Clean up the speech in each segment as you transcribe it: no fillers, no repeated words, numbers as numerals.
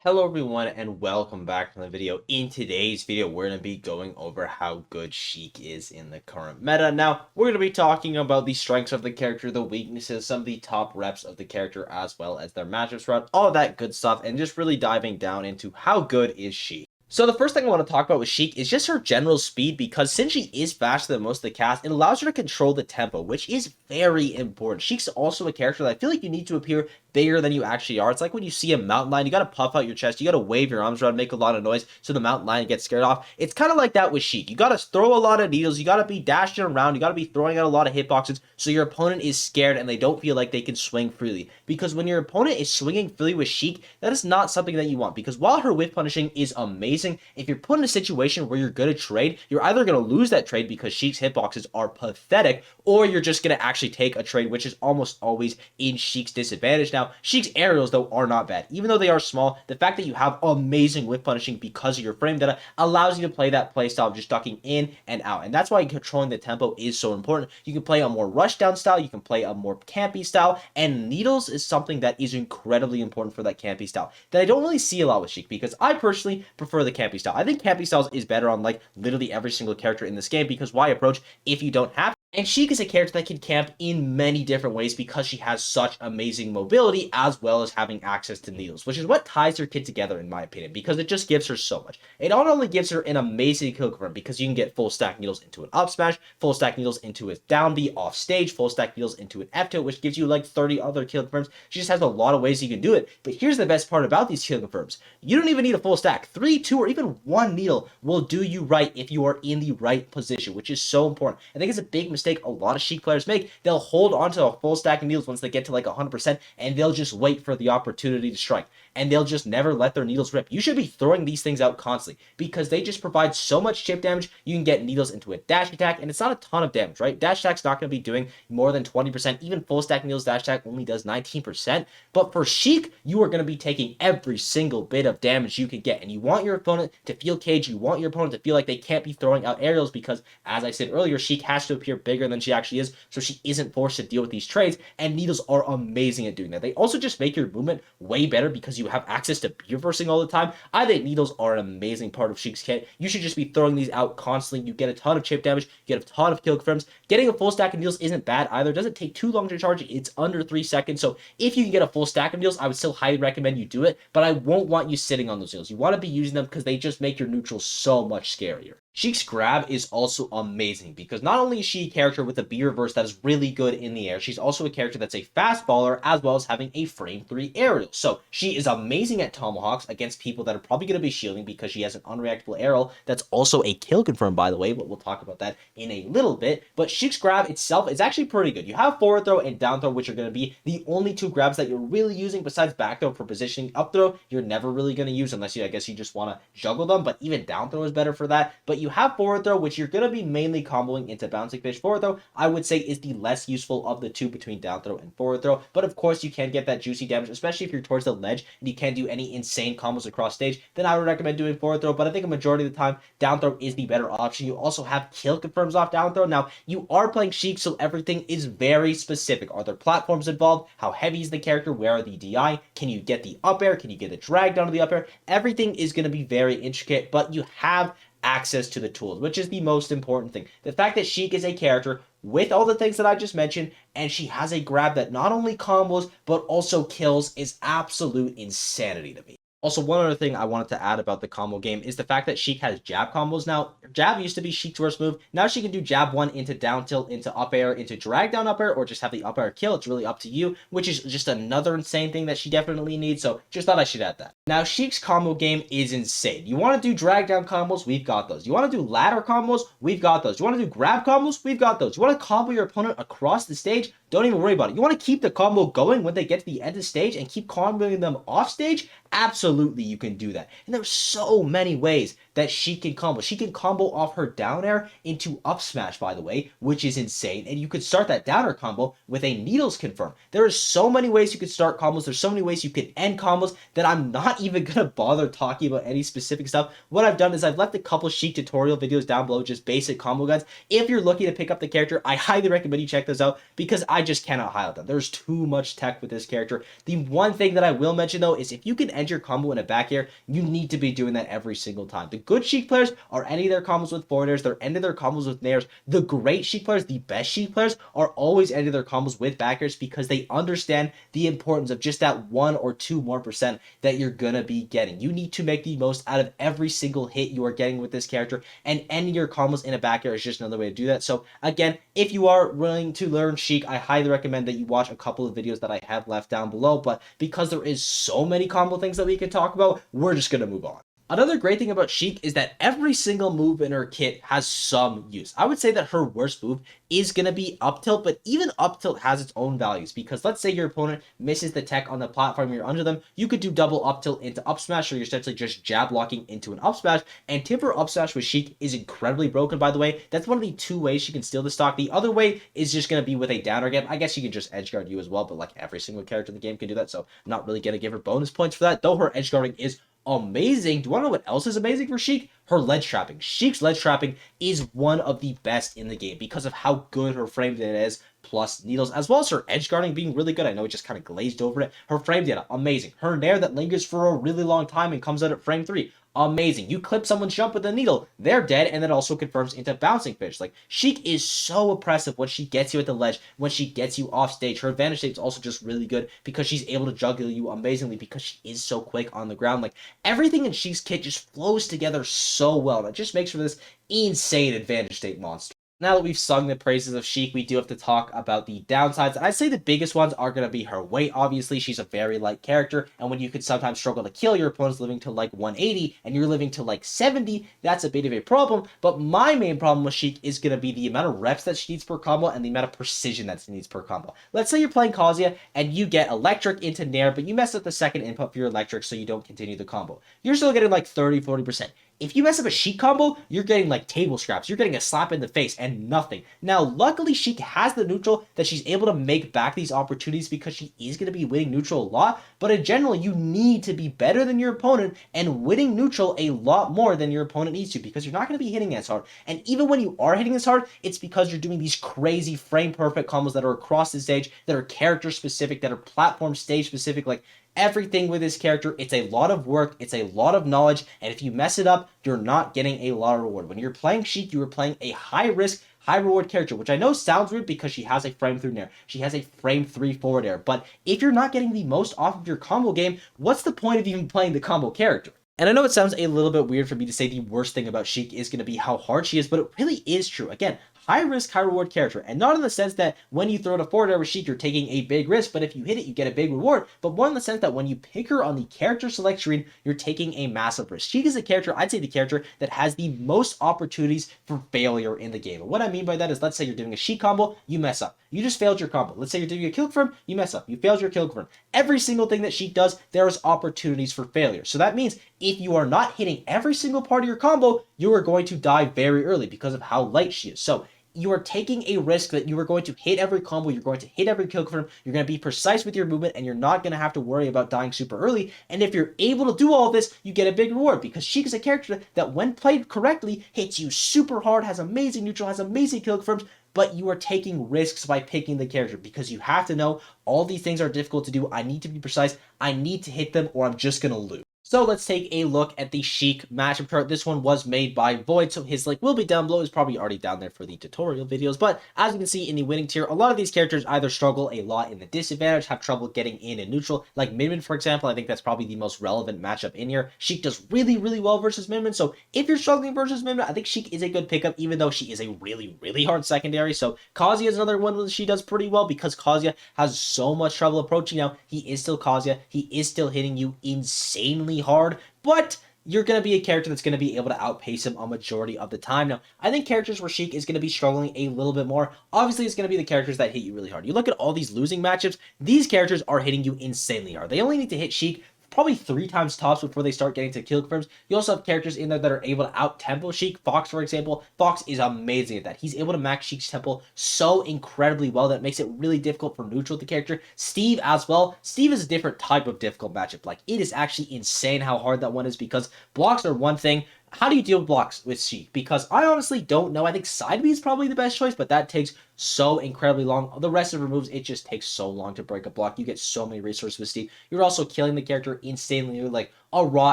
Hello everyone and welcome back to the video. In today's video, we're going to be going over how good Sheik is in the current meta. Now, we're going to be talking about the strengths of the character, the weaknesses, some of the top reps of the character, as well as their matchup route, all that good stuff, and just really diving down into how good is Sheik. So the first thing I want to talk about with Sheik is just her general speed, because since she is faster than most of the cast, it allows her to control the tempo, which is very important. Sheik's also a character that I feel like you need to appear bigger than you actually are. It's like when you see a mountain lion, you gotta puff out your chest, you gotta wave your arms around, make a lot of noise so the mountain lion gets scared off. It's kind of like that with Sheik. You gotta throw a lot of needles, you gotta be dashing around, you gotta be throwing out a lot of hitboxes so your opponent is scared and they don't feel like they can swing freely. Because when your opponent is swinging freely with Sheik, that is not something that you want. Because while her whiff punishing is amazing, if you're put in a situation where you're good at trade, you're either gonna lose that trade because Sheik's hitboxes are pathetic, or you're just gonna actually take a trade, which is almost always in Sheik's disadvantage. Now, Sheik's aerials, though, are not bad. Even though they are small, the fact that you have amazing whiff punishing because of your frame data allows you to play that playstyle of just ducking in and out. And that's why controlling the tempo is so important. You can play a more rush down style, you can play a more campy style, and needles is something that is incredibly important for that campy style that I don't really see a lot with Sheik, because I personally prefer the campy style. I think campy styles is better on like literally every single character in this game, because why approach if you don't have to? And Sheik is a character that can camp in many different ways because she has such amazing mobility as well as having access to needles, which is what ties her kit together in my opinion, because it just gives her so much. It not only gives her an amazing kill confirm because you can get full stack needles into an up smash, full stack needles into a down B off stage, full stack needles into an F tilt, which gives you like 30 other kill confirms. She just has a lot of ways you can do it. But here's the best part about these kill confirms. You don't even need a full stack. 3, 2, or even 1 needle will do you right if you are in the right position, which is so important. I think it's a big mistake a lot of Sheik players make. They'll hold onto a full stack of needles once they get to like 100%, and they'll just wait for the opportunity to strike. And they'll just never let their needles rip. You should be throwing these things out constantly because they just provide so much chip damage. You can get needles into a dash attack, and it's not a ton of damage, right? Dash attack's not going to be doing more than 20%. Even full stack needles dash attack only does 19%. But for Sheik, you are going to be taking every single bit of damage you can get. And you want your opponent to feel caged. You want your opponent to feel like they can't be throwing out aerials because, as I said earlier, Sheik has to appear bigger than she actually is, so she isn't forced to deal with these trades, and needles are amazing at doing that. They also just make your movement way better because you have access to beer versing all the time. I think needles are an amazing part of Sheik's kit. You should just be throwing these out constantly. You get a ton of chip damage, you get a ton of kill confirms. Getting a full stack of needles isn't bad either. It doesn't take too long to charge. It's under 3 seconds, so if you can get a full stack of needles, I would still highly recommend you do it, but I won't want you sitting on those needles. You want to be using them because they just make your neutral so much scarier. Sheik's grab is also amazing because not only is she a character with a B reverse that is really good in the air, she's also a character that's a fast baller as well as having a frame 3 aerial. So she is amazing at tomahawks against people that are probably going to be shielding because she has an unreactable aerial that's also a kill confirm, by the way, but we'll talk about that in a little bit. But Sheik's grab itself is actually pretty good. You have forward throw and down throw, which are going to be the only 2 grabs that you're really using besides back throw for positioning. Up throw, you're never really going to use unless I guess you just want to juggle them, but even down throw is better for that. But you have forward throw, which you're going to be mainly comboing into bouncing fish. Forward throw, I would say, is the less useful of the 2 between down throw and forward throw. But of course, you can get that juicy damage, especially if you're towards the ledge and you can't do any insane combos across stage. Then I would recommend doing forward throw. But I think a majority of the time, down throw is the better option. You also have kill confirms off down throw. Now, you are playing Sheik, so everything is very specific. Are there platforms involved? How heavy is the character? Where are the DI? Can you get the up air? Can you get the drag down to the up air? Everything is going to be very intricate, but you have access to the tools, which is the most important thing. The fact that Sheik is a character with all the things that I just mentioned, and she has a grab that not only combos, but also kills, is absolute insanity to me. Also, one other thing I wanted to add about the combo game is the fact that Sheik has jab combos now. Jab used to be Sheik's worst move. Now she can do jab 1 into down tilt, into up air, into drag down up air, or just have the up air kill. It's really up to you, which is just another insane thing that she definitely needs, so just thought I should add that. Now, Sheik's combo game is insane. You want to do drag down combos? We've got those. You want to do ladder combos? We've got those. You want to do grab combos? We've got those. You want to combo your opponent across the stage? Don't even worry about it. You want to keep the combo going when they get to the end of the stage and keep comboing them off stage? Absolutely, you can do that. And there's so many ways that she can combo. She can combo off her down air into up smash, by the way, which is insane. And you could start that down air combo with a needles confirm. There are so many ways you could start combos. There's so many ways you can end combos that I'm not even going to bother talking about any specific stuff. What I've done is I've left a couple Sheik tutorial videos down below, just basic combo guides. If you're looking to pick up the character, I highly recommend you check those out because I just cannot highlight that. There's too much tech with this character. The one thing that I will mention though is if you can end your combo in a back air, you need to be doing that every single time. The good Sheik players are ending their combos with forward airs, they're ending their combos with nairs. The great Sheik players, the best Sheik players, are always ending their combos with back airs because they understand the importance of just that 1 or 2 more percent that you're gonna be getting. You need to make the most out of every single hit you are getting with this character, and ending your combos in a back air is just another way to do that. So again, if you are willing to learn Sheik, I highly recommend that you watch a couple of videos that I have left down below, but because there is so many combo things that we can talk about, we're just gonna move on. Another great thing about Sheik is that every single move in her kit has some use. I would say that her worst move is going to be up tilt, but even up tilt has its own values because let's say your opponent misses the tech on the platform, you're under them, you could do double up tilt into up smash, or you're essentially just jab blocking into an up smash, and Timber up smash with Sheik is incredibly broken, by the way. That's one of the 2 ways she can steal the stock. The other way is just going to be with a downer game. I guess she can just edge guard you as well, but like every single character in the game can do that, so I'm not really going to give her bonus points for that, though her edge guarding is amazing. Do you want to know what else is amazing for Sheik? Her ledge trapping. Sheik's ledge trapping is one of the best in the game because of how good her frame data is, plus needles, as well as her edge guarding being really good. I know it just kind of glazed over it. Her frame data, amazing. Her nair that lingers for a really long time and comes out at frame 3, amazing. You clip someone's jump with a needle, they're dead, and that also confirms into bouncing fish. Like, Sheik is so oppressive when she gets you at the ledge, when she gets you off stage. Her advantage state is also just really good because she's able to juggle you amazingly because she is so quick on the ground. Like, everything in Sheik's kit just flows together so well. And it just makes for this insane advantage state monster. Now that we've sung the praises of Sheik, we do have to talk about the downsides. I'd say the biggest ones are going to be her weight. Obviously, she's a very light character, and when you could sometimes struggle to kill your opponents living to like 180, and you're living to like 70, that's a bit of a problem. But my main problem with Sheik is going to be the amount of reps that she needs per combo, and the amount of precision that she needs per combo. Let's say you're playing Kazuya, and you get electric into nair, but you mess up the second input for your electric, so you don't continue the combo. You're still getting like 30-40%. If you mess up a Sheik combo, you're getting like table scraps. You're getting a slap in the face and nothing. Now, luckily, Sheik has the neutral that she's able to make back these opportunities because she is going to be winning neutral a lot. But in general, you need to be better than your opponent and winning neutral a lot more than your opponent needs to because you're not going to be hitting as hard. And even when you are hitting as hard, it's because you're doing these crazy frame perfect combos that are across the stage, that are character specific, that are platform stage specific. Like, everything with this character, it's a lot of work, it's a lot of knowledge, and if you mess it up, you're not getting a lot of reward. When you're playing Sheik, you are playing a high-risk, high-reward character, which I know sounds weird because she has a frame 3 nair, she has a frame 3 forward air, but if you're not getting the most off of your combo game, what's the point of even playing the combo character? And I know it sounds a little bit weird for me to say the worst thing about Sheik is going to be how hard she is, but it really is true. Again, high risk, high reward character. And not in the sense that when you throw it a forward air with Sheik, you're taking a big risk, but if you hit it, you get a big reward. But more in the sense that when you pick her on the character select screen, you're taking a massive risk. Sheik is a character, I'd say the character that has the most opportunities for failure in the game. And what I mean by that is, let's say you're doing a Sheik combo, you mess up. You just failed your combo. Let's say you're doing a kill confirm, you mess up. You failed your kill confirm. Every single thing that Sheik does, there is opportunities for failure. So that means if you are not hitting every single part of your combo, you are going to die very early because of how light she is. So you are taking a risk that you are going to hit every combo, you're going to hit every kill confirm, you're going to be precise with your movement, and you're not going to have to worry about dying super early. And if you're able to do all of this, you get a big reward because Sheik is a character that when played correctly, hits you super hard, has amazing neutral, has amazing kill confirms, but you are taking risks by picking the character because you have to know all these things are difficult to do. I need to be precise, I need to hit them, or I'm just going to lose. So let's take a look at the Sheik matchup chart. This one was made by Void, so his link will be down below. It's probably already down there for the tutorial videos. But as you can see in the winning tier, a lot of these characters either struggle a lot in the disadvantage, have trouble getting in and neutral. Like Min, for example, I think that's probably the most relevant matchup in here. Sheik does really, really well versus Min. So if you're struggling versus Min, I think Sheik is a good pickup, even though she is a really, really hard secondary. So Kazuya is another one that she does pretty well because Kazuya has so much trouble approaching now. He is still Kazuya. He is still hitting you insanely hard, but you're going to be a character that's going to be able to outpace him a majority of the time. Now, I think characters where Sheik is going to be struggling a little bit more. Obviously, it's going to be the characters that hit you really hard. You look at all these losing matchups, these characters are hitting you insanely hard. They only need to hit Sheik probably 3 times tops before they start getting to kill confirms. You also have characters in there that are able to out-tempo Sheik. Fox, for example. Fox is amazing at that. He's able to max Sheik's tempo so incredibly well that it makes it really difficult for neutral the character. Steve as well. Steve is a different type of difficult matchup. Like, it is actually insane how hard that one is because blocks are one thing. how do you deal with blocks with Sheik? Because I honestly don't know. I think side B is probably the best choice, but that takes so incredibly long. The rest of the moves, it just takes so long to break a block. You get so many resources with Steve. You're also killing the character insanely. Like a raw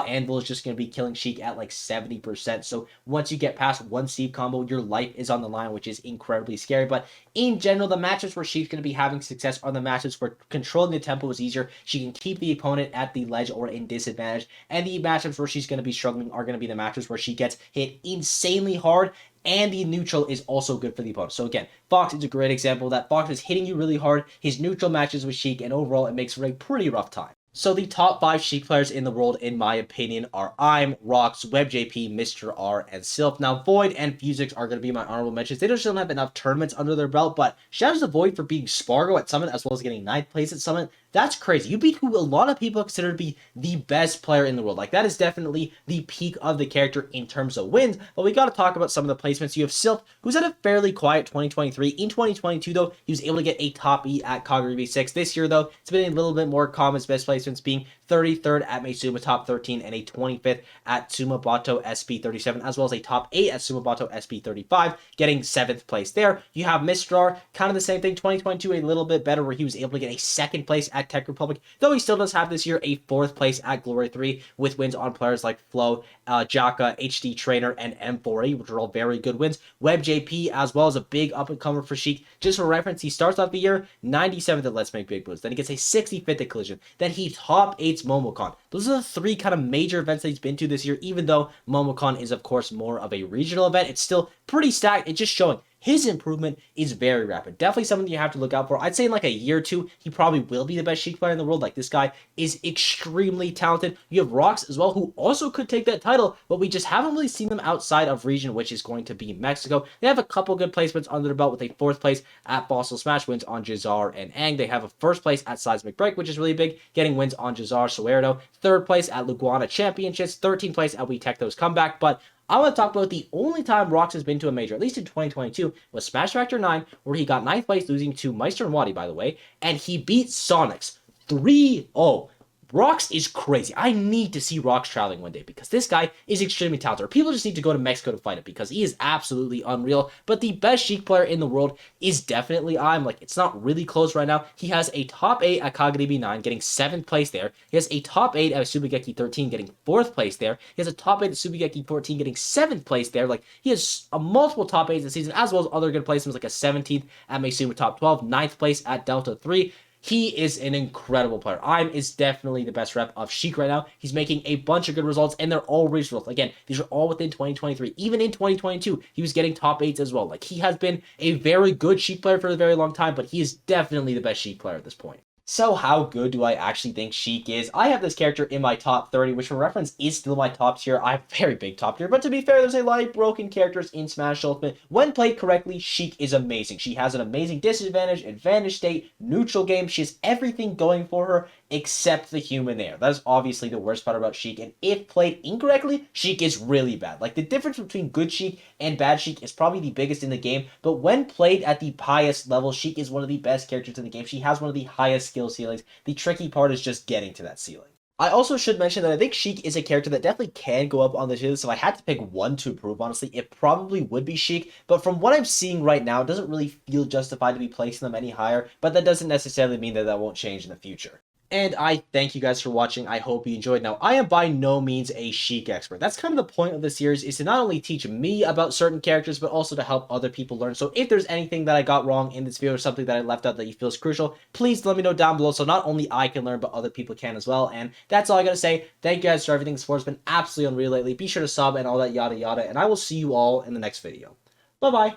anvil is just going to be killing Sheik at like 70%. So once you get past one Steve combo, your life is on the line, which is incredibly scary. But in general, the matches where Sheik's going to be having success are the matches where controlling the tempo is easier. She can keep the opponent at the ledge or in disadvantage. And the matchups where she's going to be struggling are going to be the matches where she gets hit insanely hard and the neutral is also good for the opponent. So again, Fox is a great example of that. Fox is hitting you really hard. His neutral matches with Sheik, and overall it makes for a pretty rough time. So the top 5 Sheik players in the world, in my opinion, are I'm, Rox, WebJP, Mr. R, and Sylph. Now, Void and Fusix are going to be my honorable mentions. They just don't have enough tournaments under their belt, but shout out to Void for beating Spargo at Summit, as well as getting 9th place at Summit. That's crazy. You beat who a lot of people consider to be the best player in the world. Like, that is definitely the peak of the character in terms of wins, but we got to talk about some of the placements. You have Sylph, who's had a fairly quiet 2023. In 2022, though, he was able to get a top E at Kagura 6. This year, though, it's been a little bit more calm. His best placements being 33rd at Meisuma, top 13, and a 25th at Sumabato SP37, as well as a top 8 at Sumabato SP35, getting 7th place there. You have Mr. R, kind of the same thing, 2022 a little bit better, where he was able to get a 2nd place at Tech Republic, though he still does have this year a 4th place at Glory 3, with wins on players like Flo, Jaka, HD Trainer, and M4A, which are all very good wins. WebJP, as well as a big up-and-comer for Sheik. Just for reference, he starts off the year 97th at Let's Make Big Moves, then he gets a 65th at Collision, then he top 8's Momocon. Those are the 3 kind of major events that he's been to this year. Even though Momocon is, of course, more of a regional event, it's still pretty stacked. It's just showing his improvement is very rapid. Definitely something you have to look out for. I'd say in like a year or two, he probably will be the best Sheik player in the world. Like, this guy is extremely talented. You have Rox as well, who also could take that title, but we just haven't really seen them outside of region, which is going to be Mexico. They have a couple good placements under their belt with a 4th place at Fossil Smash, wins on Jazar and Aang. They have a 1st place at Seismic Break, which is really big, getting wins on Jazar, Suerto. 3rd place at Luguana Championships. 13th place at We Tecto's Comeback. But I want to talk about the only time Rox has been to a major, at least in 2022, was Smash Factor 9, where he got 9th place, losing to Meister and Wadi, by the way, and he beat Sonics 3-0. Rox is crazy. I need to see Rox traveling one day because this guy is extremely talented. People just need to go to Mexico to fight him because he is absolutely unreal. But the best Sheik player in the world is definitely I'm. Like, it's not really close right now. He has a top 8 at Kagura 9, getting 7th place there. He has a top 8 at Subigeki 13, getting 4th place there. He has a top 8 at Subigeki 14, getting 7th place there. Like, he has a multiple top 8s this season, as well as other good placements, like a 17th at Meisuma top 12, 9th place at Delta 3. He is an incredible player. I'm is definitely the best rep of Sheik right now. He's making a bunch of good results, and they're all regionals. Again, these are all within 2023. Even in 2022, he was getting top 8s as well. Like, he has been a very good Sheik player for a very long time, but he is definitely the best Sheik player at this point. So how good do I actually think Sheik is? I have this character in my top 30, which for reference is still my top tier. I have a very big top tier, but to be fair, there's a lot of broken characters in Smash Ultimate. When played correctly, Sheik is amazing. She has an amazing disadvantage, advantage state, neutral game. She has everything going for her except the human air. That is obviously the worst part about Sheik, and if played incorrectly, Sheik is really bad. Like, the difference between good Sheik and bad Sheik is probably the biggest in the game, but when played at the highest level, Sheik is one of the best characters in the game. She has one of the highest skill ceilings. The tricky part is just getting to that ceiling. I also should mention that I think Sheik is a character that definitely can go up on the tier list. If I had to pick one to improve, honestly, it probably would be Sheik. But from what I'm seeing right now, it doesn't really feel justified to be placing them any higher. But that doesn't necessarily mean that that won't change in the future. And I thank you guys for watching. I hope you enjoyed. Now, I am by no means a Sheik expert. That's kind of the point of the series, is to not only teach me about certain characters, but also to help other people learn. So if there's anything that I got wrong in this video or something that I left out that you feel is crucial, please let me know down below so not only I can learn, but other people can as well. And that's all I gotta say. Thank you guys for everything. This has been absolutely unreal lately. Be sure to sub and all that yada yada, and I will see you all in the next video. Bye-bye.